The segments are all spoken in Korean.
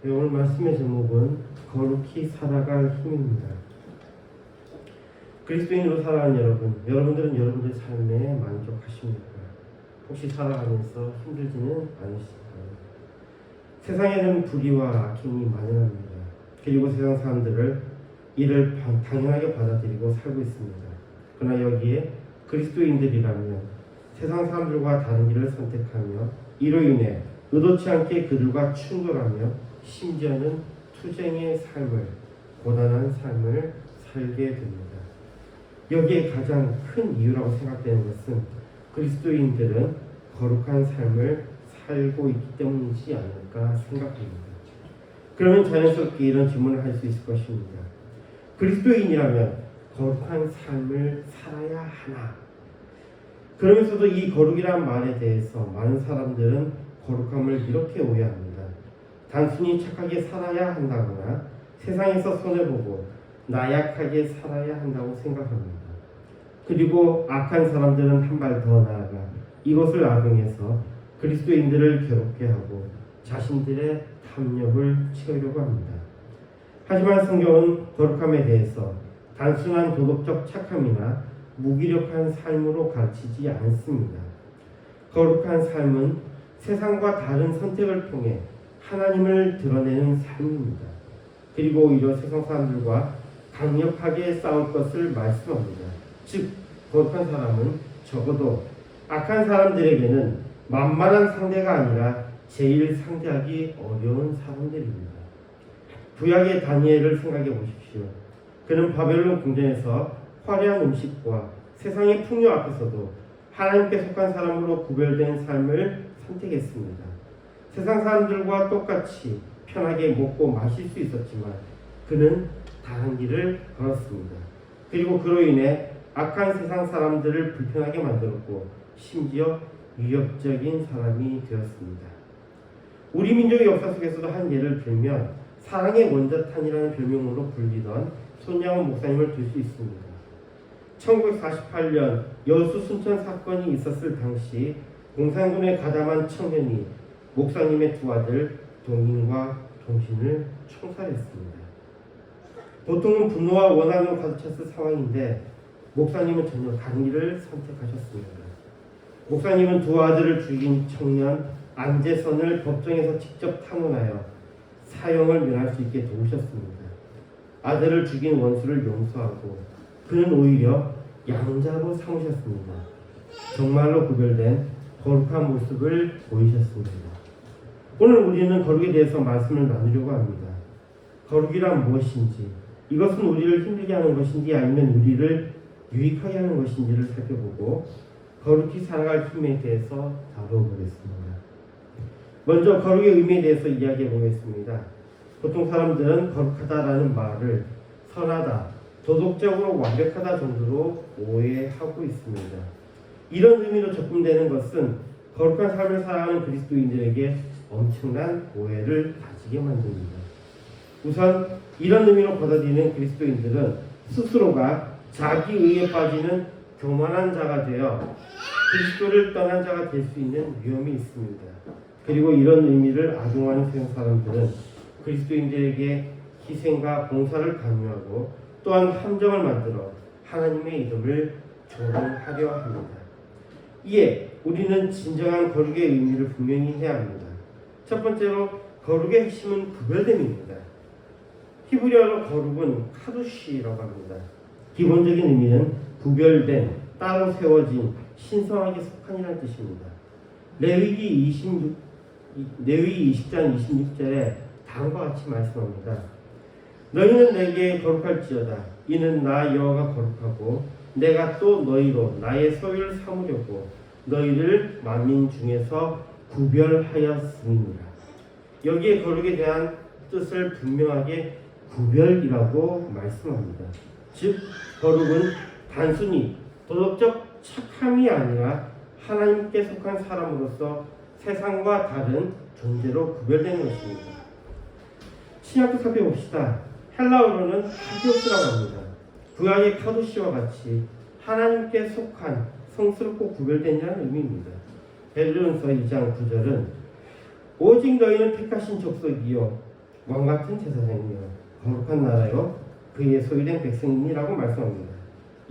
네, 오늘 말씀의 제목은 거룩히 살아갈 힘입니다. 그리스도인으로 살아가는 여러분들은 여러분들의 삶에 만족하십니까? 혹시 살아가면서 힘들지는 않으실까요? 세상에는 불의와 악행이 만연합니다. 그리고 세상 사람들을 이를 당연하게 받아들이고 살고 있습니다. 그러나 여기에 그리스도인들이라면 세상 사람들과 다른 길을 선택하며 이로 인해 의도치 않게 그들과 충돌하며 심지어는 투쟁의 삶을, 고단한 삶을 살게 됩니다. 여기에 가장 큰 이유라고 생각되는 것은 그리스도인들은 거룩한 삶을 살고 있기 때문이지 않을까 생각합니다. 그러면 자연스럽게 이런 질문을 할 수 있을 것입니다. 그리스도인이라면 거룩한 삶을 살아야 하나? 그러면서도 이 거룩이란 말에 대해서 많은 사람들은 거룩함을 이렇게 오해합니다. 단순히 착하게 살아야 한다거나 세상에서 손해보고 나약하게 살아야 한다고 생각합니다. 그리고 악한 사람들은 한 발 더 나아가 이것을 악용해서 그리스도인들을 괴롭게 하고 자신들의 탐욕을 채우려고 합니다. 하지만 성경은 거룩함에 대해서 단순한 도덕적 착함이나 무기력한 삶으로 가르치지 않습니다. 거룩한 삶은 세상과 다른 선택을 통해 하나님을 드러내는 삶입니다. 그리고 오히려 세상 사람들과 강력하게 싸울 것을 말씀합니다. 즉, 거룩한 사람은 적어도 악한 사람들에게는 만만한 상대가 아니라 제일 상대하기 어려운 사람들입니다. 구약의 다니엘을 생각해 보십시오. 그는 바벨론 궁전에서 화려한 음식과 세상의 풍요 앞에서도 하나님께 속한 사람으로 구별된 삶을 선택했습니다. 세상 사람들과 똑같이 편하게 먹고 마실 수 있었지만 그는 다른 길을 걸었습니다. 그리고 그로 인해 악한 세상 사람들을 불편하게 만들었고 심지어 위협적인 사람이 되었습니다. 우리 민족의 역사 속에서도 한 예를 들면 사랑의 원자탄이라는 별명으로 불리던 손양원 목사님을 들 수 있습니다. 1948년 여수 순천 사건이 있었을 당시 공산군에 가담한 청년이 목사님의 두 아들 동인과 동신을 총살했습니다. 보통은 분노와 원한으로 가득 찼을 상황인데 목사님은 전혀 다른 길을 선택하셨습니다. 목사님은 두 아들을 죽인 청년 안재선을 법정에서 직접 탄원하여 사형을 면할 수 있게 도우셨습니다. 아들을 죽인 원수를 용서하고 그는 오히려 양자로 삼으셨습니다. 정말로 구별된 거룩한 모습을 보이셨습니다. 오늘 우리는 거룩에 대해서 말씀을 나누려고 합니다. 거룩이란 무엇인지, 이것은 우리를 힘들게 하는 것인지 아니면 우리를 유익하게 하는 것인지를 살펴보고 거룩히 살아갈 힘에 대해서 다뤄보겠습니다. 먼저 거룩의 의미에 대해서 이야기해 보겠습니다. 보통 사람들은 거룩하다라는 말을 선하다, 도덕적으로 완벽하다 정도로 오해하고 있습니다. 이런 의미로 접근되는 것은 거룩한 삶을 살아가는 그리스도인들에게 엄청난 오해를 가지게 만듭니다. 우선 이런 의미로 받아들이는 그리스도인들은 스스로가 자기 의에 빠지는 교만한 자가 되어 그리스도를 떠난 자가 될 수 있는 위험이 있습니다. 그리고 이런 의미를 악용하는 세상 사람들은 그리스도인들에게 희생과 봉사를 강요하고 또한 함정을 만들어 하나님의 이름을 조롱하려 합니다. 이에 우리는 진정한 거룩의 의미를 분명히 해야 합니다. 첫 번째로 거룩의 핵심은 구별됨입니다. 히브리어로 거룩은 카두시라고 합니다. 기본적인 의미는 구별된, 따로 세워진, 신성하게 속한이라는 뜻입니다. 레위기 20장 26절에 다음과 같이 말씀합니다. 너희는 내게 거룩할지어다. 이는 나 여호와가 거룩하고 내가 또 너희로 나의 소유를 삼으려고 너희를 만민 중에서 구별하였음이니라. 여기에 거룩에 대한 뜻을 분명하게 구별이라고 말씀합니다. 즉 거룩은 단순히 도덕적 착함이 아니라 하나님께 속한 사람으로서 세상과 다른 존재로 구별되는 것입니다. 신약도 살펴봅시다. 헬라어로는 하디오스라고 합니다. 구약의 카도시와 같이 하나님께 속한 성스럽고 구별된이라는 의미입니다. 베드로전서 2장 9절은 오직 너희는 택하신 족속이요 왕같은 제사장이며 거룩한 나라요 그의 소유된 백성이라고 말씀합니다.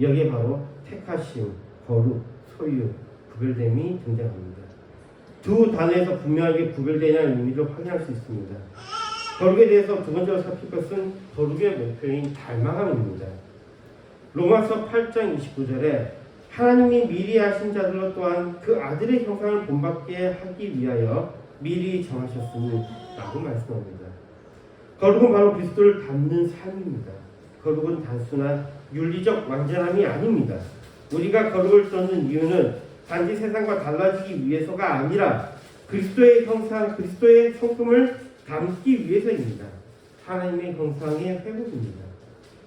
여기에 바로 택하심, 거룩, 소유, 구별됨이 등장합니다. 두 단어에서 분명하게 구별되냐는 의미를 확인할 수 있습니다. 거룩에 대해서 두 번째로 살필 것은 거룩의 목표인 닮아감입니다. 로마서 8장 29절에 하나님이 미리 하신 자들로 또한 그 아들의 형상을 본받게 하기 위하여 미리 정하셨으니 라고 말씀합니다. 거룩은 바로 그리스도를 닮는 삶입니다. 거룩은 단순한 윤리적 완전함이 아닙니다. 우리가 거룩을 쫓는 이유는 단지 세상과 달라지기 위해서가 아니라 그리스도의 형상, 그리스도의 성품을 담기 위해서입니다. 하나님의 형상의 회복입니다.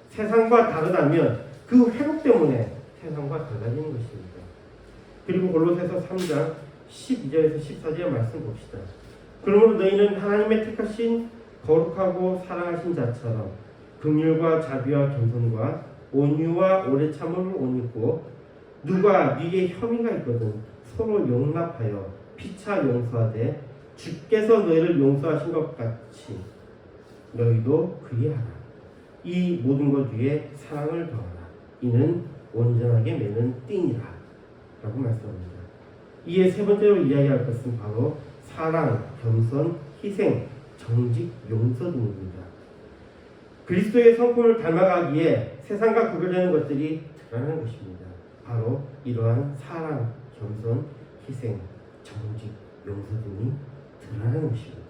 세상과 다르다면 그 회복 때문에 세상과 달라지는 것입니다. 그리고 골로새서 3장 12절에서 14절 말씀 봅시다. 그러므로 너희는 하나님의 택하신 거룩하고 사랑하신 자처럼 긍휼과 자비와 겸손과 온유와 오래 참음을 옷 입고 누가 네게 혐의가 있거든 서로 용납하여 피차 용서하되 주께서 너희를 용서하신 것 같이 너희도 그리하라. 이 모든 것 위에 사랑을 더하라. 이는 온전하게 매는 띠니라 라고 말씀합니다. 이에 세 번째로 이야기할 것은 바로 사랑, 겸손, 희생, 정직, 용서 등입니다. 그리스도의 성품을 닮아가기에 세상과 구별되는 것들이 드러나는 것입니다. 바로 이러한 사랑, 겸손, 희생, 정직, 용서 등이 드러나는 것입니다.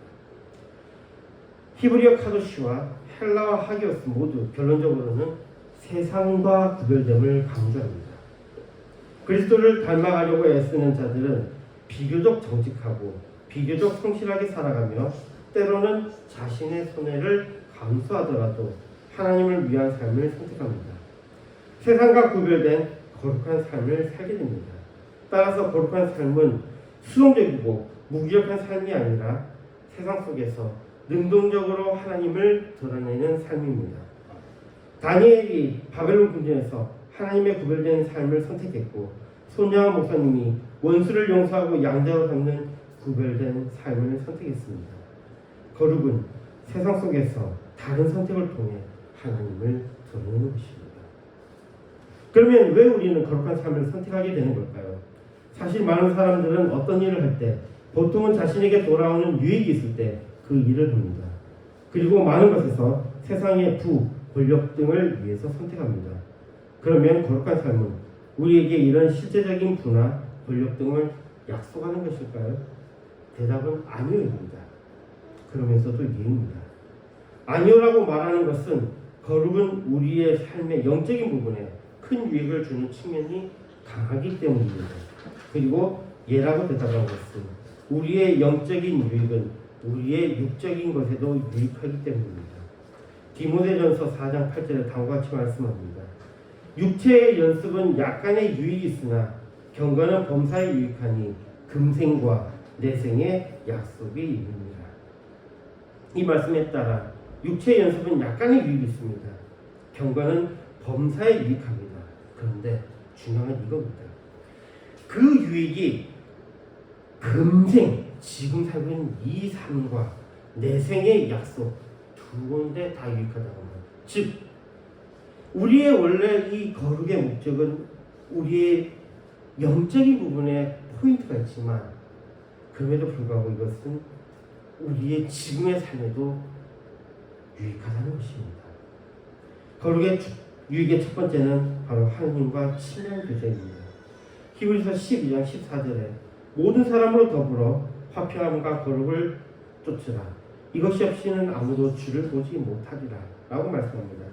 히브리어 카도시와 헬라어 하기오스 모두 결론적으로는 세상과 구별됨을 강조합니다. 그리스도를 닮아가려고 애쓰는 자들은 비교적 정직하고 비교적 성실하게 살아가며 때로는 자신의 손해를 감수하더라도 하나님을 위한 삶을 선택합니다. 세상과 구별된 거룩한 삶을 살게 됩니다. 따라서 거룩한 삶은 수동적이고 무기력한 삶이 아니라 세상 속에서 능동적으로 하나님을 드러내는 삶입니다. 다니엘이 바벨론 궁전에서 하나님의 구별된 삶을 선택했고 손양아 목사님이 원수를 용서하고 양자로 삼는 구별된 삶을 선택했습니다. 거룩은 세상 속에서 다른 선택을 통해 하나님을 드러내는 것입니다. 그러면 왜 우리는 거룩한 삶을 선택하게 되는 걸까요? 사실 많은 사람들은 어떤 일을 할 때 보통은 자신에게 돌아오는 유익이 있을 때 그 일을 합니다. 그리고 많은 것에서 세상의 부, 권력 등을 위해서 선택합니다. 그러면 거룩한 삶은 우리에게 이런 실제적인 부나 권력 등을 약속하는 것일까요? 대답은 아니오입니다. 그러면서도 예입니다. 아니오라고 말하는 것은 거룩은 우리의 삶의 영적인 부분에 큰 유익을 주는 측면이 강하기 때문입니다. 그리고 예라고 대답한 것은 우리의 영적인 유익은 우리의 육적인 것에도 유익하기 때문입니다. 디모데전서 4장 8절에 다음과 같이 말씀합니다. 육체의 연습은 약간의 유익이 있으나 경건은 범사에 유익하니 금생과 내생의 약속이 있느니라. 이 말씀에 따라 육체의 연습은 약간의 유익이 있습니다. 경건은 범사에 유익합니다. 그런데 중요한 이겁니다. 그 유익이 금생, 지금 살고 있는 이 삶과 내생의 약속 두 군데 다 유익하다고 합니다. 즉 우리의 원래 이 거룩의 목적은 우리의 영적인 부분에 포인트가 있지만 그럼에도 불구하고 이것은 우리의 지금의 삶에도 유익하다는 것입니다. 거룩의 유익의 첫 번째는 바로 하나님과 친밀한 교제입니다. 히브리서 12장 14절에 모든 사람으로 더불어 화평함과 거룩을 쫓으라. 이것이 없이는 아무도 주를 보지 못하리라 라고 말씀합니다.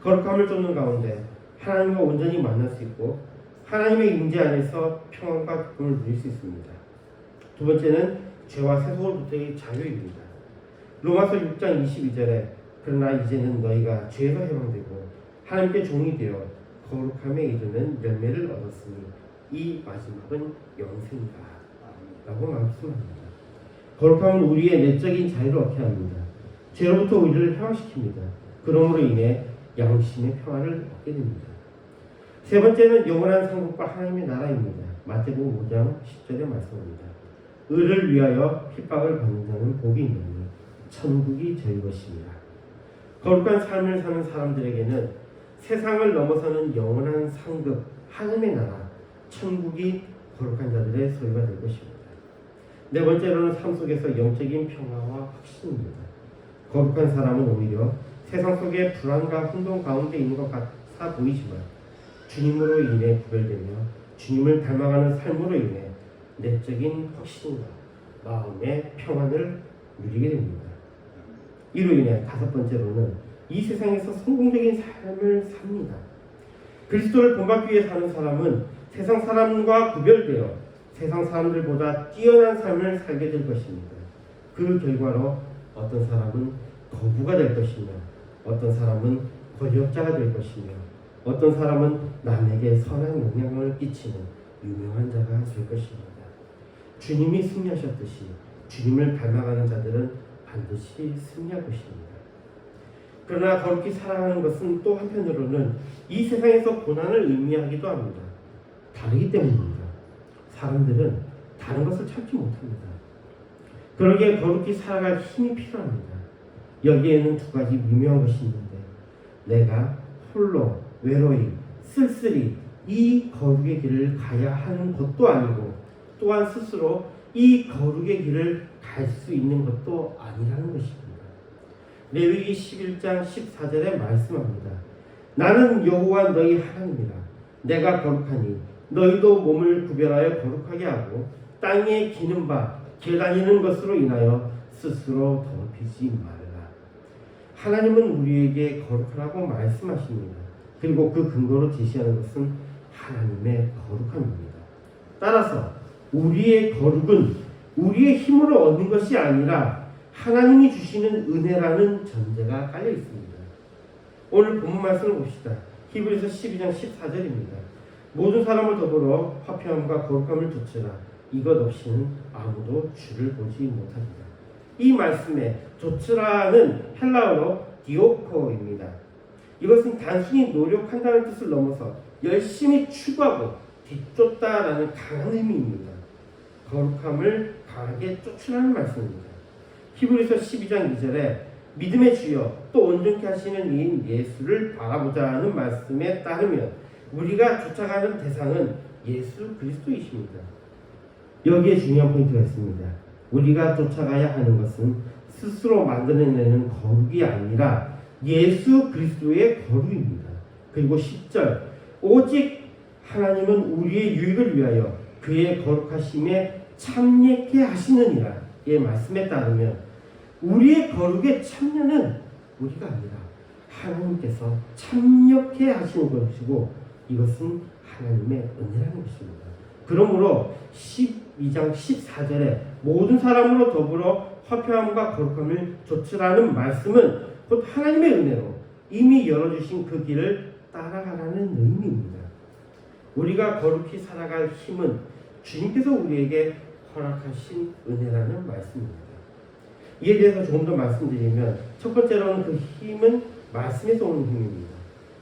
거룩함을 쫓는 가운데 하나님과 온전히 만날 수 있고 하나님의 임재 안에서 평안과 기쁨을 누릴 수 있습니다. 두 번째는 죄와 세속으로부터의 자유입니다. 로마서 6장 22절에 그러나 이제는 너희가 죄에서 해방되고 하나님께 종이 되어 거룩함에 이르는 열매를 얻었으니 이 마지막은 영생이다 라고 말씀합니다. 거룩함은 우리의 내적인 자유를 얻게 합니다. 죄로부터 우리를 해방시킵니다. 그러므로 인해 양심의 평화를 얻게 됩니다. 세 번째는 영원한 상급과 하나님의 나라입니다. 마태복음 5장 10절에 말씀합니다. 의를 위하여 핍박을 받는 자는 복이 있느니 천국이 저희 것입니다. 거룩한 삶을 사는 사람들에게는 세상을 넘어서는 영원한 상급, 하늘의 나라, 천국이 거룩한 자들의 소유가 될 것입니다. 네 번째로는 삶 속에서 영적인 평화와 확신입니다. 거룩한 사람은 오히려 세상 속의 불안과 혼돈 가운데 있는 것 같아 보이지만 주님으로 인해 구별되며 주님을 닮아가는 삶으로 인해 내적인 확신과 마음의 평안을 누리게 됩니다. 이로 인해 다섯 번째로는 이 세상에서 성공적인 삶을 삽니다. 그리스도를 본받기 위해 사는 사람은 세상 사람과 구별되어 세상 사람들보다 뛰어난 삶을 살게 될 것입니다. 그 결과로 어떤 사람은 거부가 될 것이며 어떤 사람은 권력자가 될 것이며 어떤 사람은 남에게 선한 영향을 끼치는 유명한 자가 될 것입니다. 주님이 승리하셨듯이 주님을 닮아가는 자들은 반드시 승리할 것입니다. 그러나 거룩히 살아가는 것은 또 한편으로는 이 세상에서 고난을 의미하기도 합니다. 다르기 때문입니다. 사람들은 다른 것을 참지 못합니다. 그러기에 거룩히 살아갈 힘이 필요합니다. 여기에는 두 가지 미묘한 것이 있는데 내가 홀로 외로이 쓸쓸히 이 거룩의 길을 가야 하는 것도 아니고 또한 스스로 이 거룩의 길을 갈 수 있는 것도 아니라는 것입니다. 레위기 11장 14절에 말씀합니다. 나는 여호와 너희 하나님이라. 내가 거룩하니 너희도 몸을 구별하여 거룩하게 하고 땅에 기는 바 길 다니는 것으로 인하여 스스로 더럽히지 말라. 하나님은 우리에게 거룩하라고 말씀하십니다. 그리고 그 근거로 제시하는 것은 하나님의 거룩함입니다. 따라서 우리의 거룩은 우리의 힘으로 얻는 것이 아니라 하나님이 주시는 은혜라는 전제가 깔려 있습니다. 오늘 본문 말씀을 봅시다. 히브리서 12장 14절입니다. 모든 사람을 더불어 화평함과 거룩함을 좇으라. 이것 없이는 아무도 주를 보지 못합니다. 이 말씀에 좇으라는 헬라어로 디오코입니다. 이것은 단순히 노력한다는 뜻을 넘어서 열심히 추구하고 뒤쫓다라는 강한 의미입니다. 거룩함을 강하게 쫓으라는 말씀입니다. 히브리서 12장 2절에 믿음의 주여 또 온전케 하시는 이인 예수를 바라보자는 말씀에 따르면 우리가 쫓아가는 대상은 예수 그리스도이십니다. 여기에 중요한 포인트가 있습니다. 우리가 쫓아가야 하는 것은 스스로 만들어내는 거룩이 아니라 예수 그리스도의 거룩입니다. 그리고 10절 오직 하나님은 우리의 유익을 위하여 그의 거룩하심에 참여케 하시느니라 의 말씀에 따르면 우리의 거룩의 참여는 우리가 아니라 하나님께서 참여케 하시는 것이고 이것은 하나님의 은혜라는 것입니다. 그러므로 12장 14절에 모든 사람으로 더불어 화평함과 거룩함을 좇으라는 말씀은 곧 하나님의 은혜로 이미 열어주신 그 길을 따라가라는 의미입니다. 우리가 거룩히 살아갈 힘은 주님께서 우리에게 허락하신 은혜라는 말씀입니다. 이에 대해서 조금 더 말씀드리면 첫 번째로는 그 힘은 말씀에서 오는 힘입니다.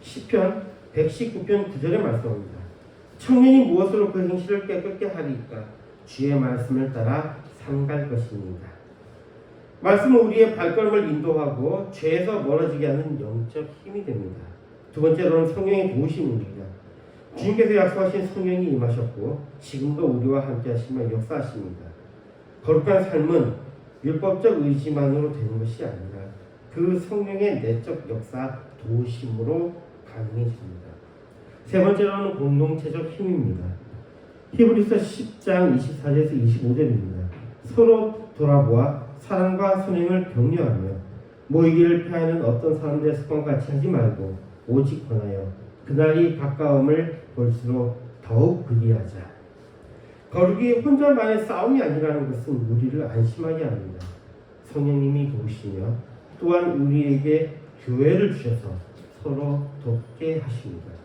시편 119편 9절에 말씀합니다. 청년이 무엇으로 그 행실을 깨끗게 하리까? 주의 말씀을 따라 삼갈 것입니다. 말씀은 우리의 발걸음을 인도하고 죄에서 멀어지게 하는 영적 힘이 됩니다. 두 번째로는 성령의 도우심입니다. 주님께서 약속하신 성령이 임하셨고 지금도 우리와 함께 하시며 역사하십니다. 거룩한 삶은 율법적 의지만으로 되는 것이 아니라 그 성령의 내적 역사 도우심으로 가능해집니다. 세 번째로는 공동체적 힘입니다. 히브리서 10장 24절에서 25절입니다. 서로 돌아보아 사랑과 선행을 격려하며 모이기를 피하는 어떤 사람들의 습관과 같이 하지 말고 오직 권하여 그날이 가까움을 볼수록 더욱 그리하자. 거룩이 혼자만의 싸움이 아니라는 것은 우리를 안심하게 합니다. 성령님이 도우시며 또한 우리에게 교회를 주셔서 서로 돕게 하십니다.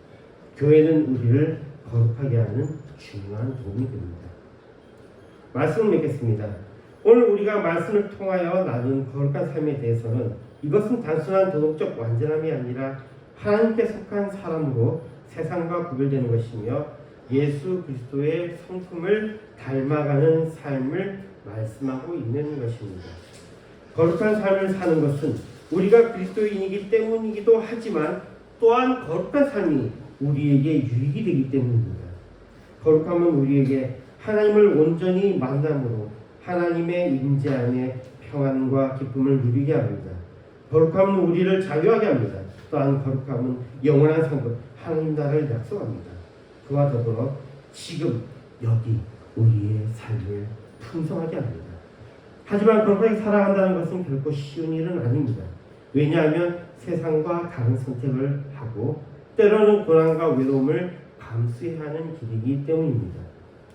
교회는 우리를 거룩하게 하는 중요한 도움이 됩니다. 말씀을 맺겠습니다. 오늘 우리가 말씀을 통하여 나눈 거룩한 삶에 대해서는 이것은 단순한 도덕적 완전함이 아니라 하나님께 속한 사람으로 세상과 구별되는 것이며 예수 그리스도의 성품을 닮아가는 삶을 말씀하고 있는 것입니다. 거룩한 삶을 사는 것은 우리가 그리스도인이기 때문이기도 하지만 또한 거룩한 삶이 우리에게 유익이 되기 때문입니다. 거룩함은 우리에게 하나님을 온전히 만남으로 하나님의 임재 안에 평안과 기쁨을 누리게 합니다. 거룩함은 우리를 자유하게 합니다. 또한 거룩함은 영원한 상급 하나님 나라를 약속합니다. 그와 더불어 지금 여기 우리의 삶을 풍성하게 합니다. 하지만 거룩하게 살아간다는 것은 결코 쉬운 일은 아닙니다. 왜냐하면 세상과 다른 선택을 하고 때로는 고난과 외로움을 감수해야 하는 길이기 때문입니다.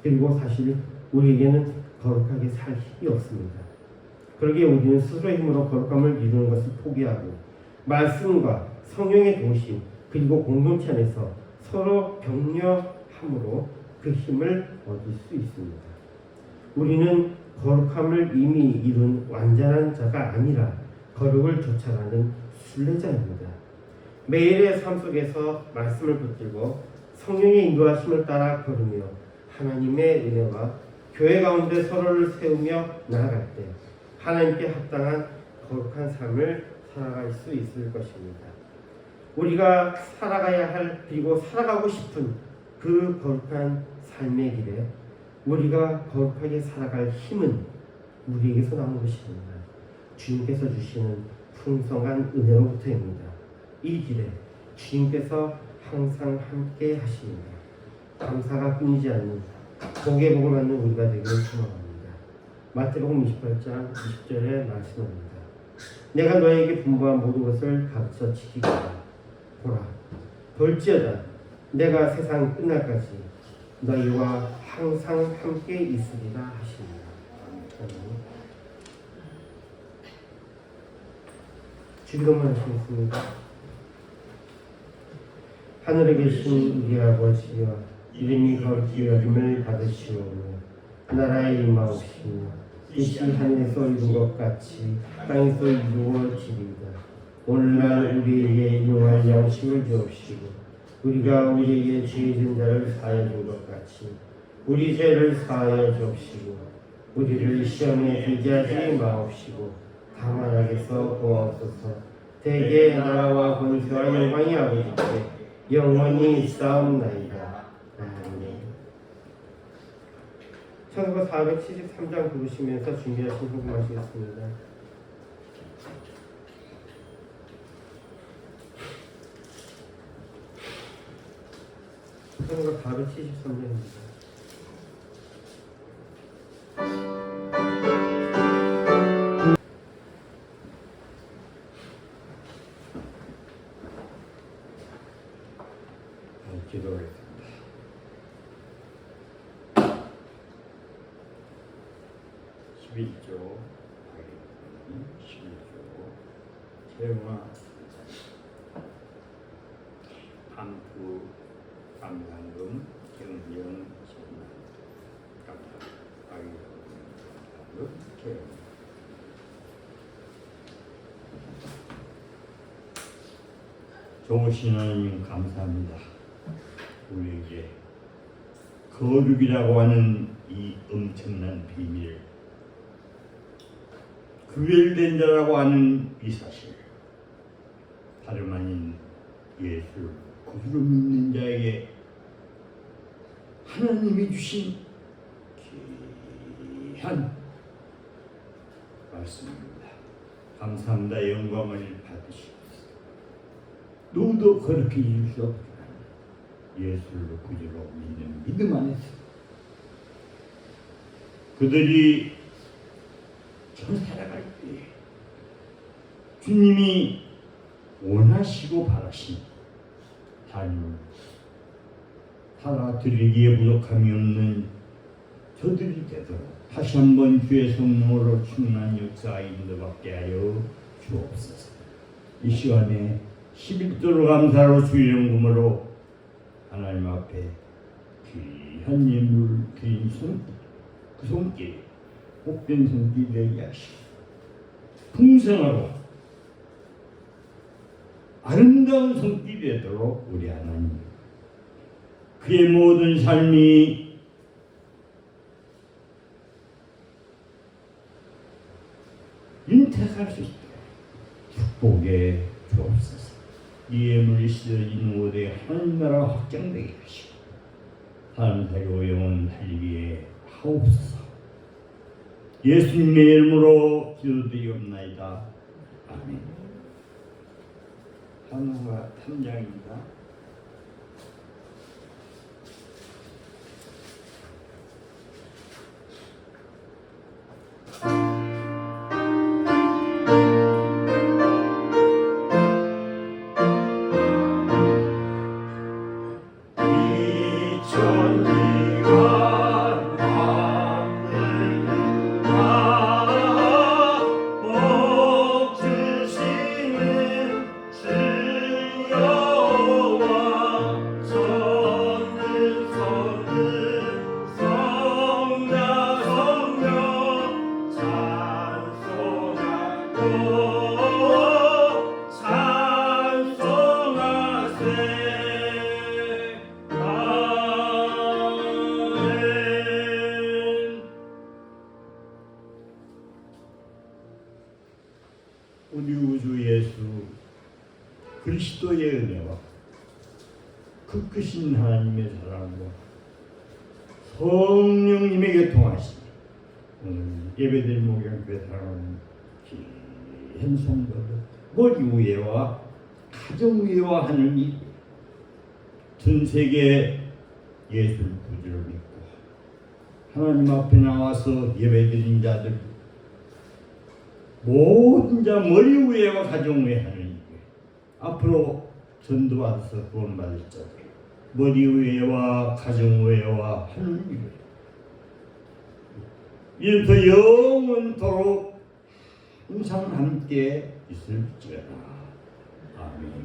그리고 사실 우리에게는 거룩하게 살 힘이 없습니다. 그러기에 우리는 스스로의 힘으로 거룩함을 이루는 것을 포기하고 말씀과 성령의 도우심 그리고 공동체 안에서 서로 격려함으로 그 힘을 얻을 수 있습니다. 우리는 거룩함을 이미 이룬 완전한 자가 아니라 거룩을 쫓아가는 순례자입니다. 매일의 삶 속에서 말씀을 붙들고 성령의 인도하심을 따라 걸으며 하나님의 은혜와 교회 가운데 서로를 세우며 나아갈 때 하나님께 합당한 거룩한 삶을 살아갈 수 있을 것입니다. 우리가 살아가야 할 그리고 살아가고 싶은 그 거룩한 삶의 길에 우리가 거룩하게 살아갈 힘은 우리에게서 나오는 것이 아니라 주님께서 주시는 풍성한 은혜로부터입니다. 이 길에 주님께서 항상 함께 하십니다. 감사가 끊이지 않는 복의 복을 받는 우리가 되기를 소망합니다. 마태복음 28장 20절에 말씀합니다. 내가 너에게 분부한 모든 것을 가르쳐 지키라. 보라, 볼지어다 내가 세상 끝날까지 너희와 항상 함께 있으리라 하십니다. 주기도문 하시겠습니다. 하늘에 계신 우리 아버지여 이름이 거룩히 여김을 받으시오며 나라의 임하옵시며 뜻이 하늘에서 이룬 것 같이 땅에서 이루어지리이다. 오늘날 우리에게 일용할 양식을 주옵시고 우리가 우리에게 죄 지은 자를 사하여 준 것 같이 우리 죄를 사하여 주옵시고 우리를 시험에 들게 하지 마옵시고 다만 악에서 구하옵소서. 대개 나라와 권세와 영광이 아버지께 영원히 있사옵나이다. 아멘. 찬송가 473장 부르시면서 준비하신 호흡하시겠습니다. 찬송가 473장입니다. 기도하겠습니다. 태영아 한프 감상금 경영 신나 감사 아이고 태영 좋으신 하나님 감사합니다. 우리에게 거룩이라고 하는 이 엄청난 비밀, 구별된 자라고 하는 이 사실, 다름 아닌 예수 구주로 믿는 자에게 하나님이 주신 귀한 말씀입니다. 감사합니다. 영광을 받으시옵소서. 누구도 그렇게 이룰 수 없다. 예수를 구주로 믿는 믿음 안에서 그들이 저 살아갈 때 주님이 원하시고 바라신 삶을 살아드리기에 부족함이 없는 저들이 되도록 다시 한번 주의 성령으로 충만한 역사 인도받게 하여 주옵소서. 이 시간에 11도로 감사로 수일영금으로 하나님 앞에 귀한 예물 드린 그 손길 복된 손길 되게 하시고 풍성하고 아름다운 손길이 되도록 우리 하나님 그의 모든 삶이 선택할 수 있도록 축복해 주옵소서. 이 예물이 씻어진 곳에 하나님 나라 확장되게 하시고 사람 살고 영혼 살리게 하옵소서. 예수님의 이름으로 기도드리옵나이다. 아멘. 한우가 3장입니다. 우리 우주 예수 그리스도의 은혜와 그 크신 하나님의 사랑과 성령님에게 통하시니 오늘 예배드린 목양교회 사랑하는 귀한 성도들 머리 위에와 가정 위에와 하느니 전 세계 예수 구주를 믿고 하나님 앞에 나와서 예배드린 자들 모든 자 머리 위에와 가정 위에 하느니 앞으로 전도받아서 구원받을 자들 머리 위에와 가정 위에와 하느니 이로부터 영원토록 항상 함께 있을지어다. 아멘.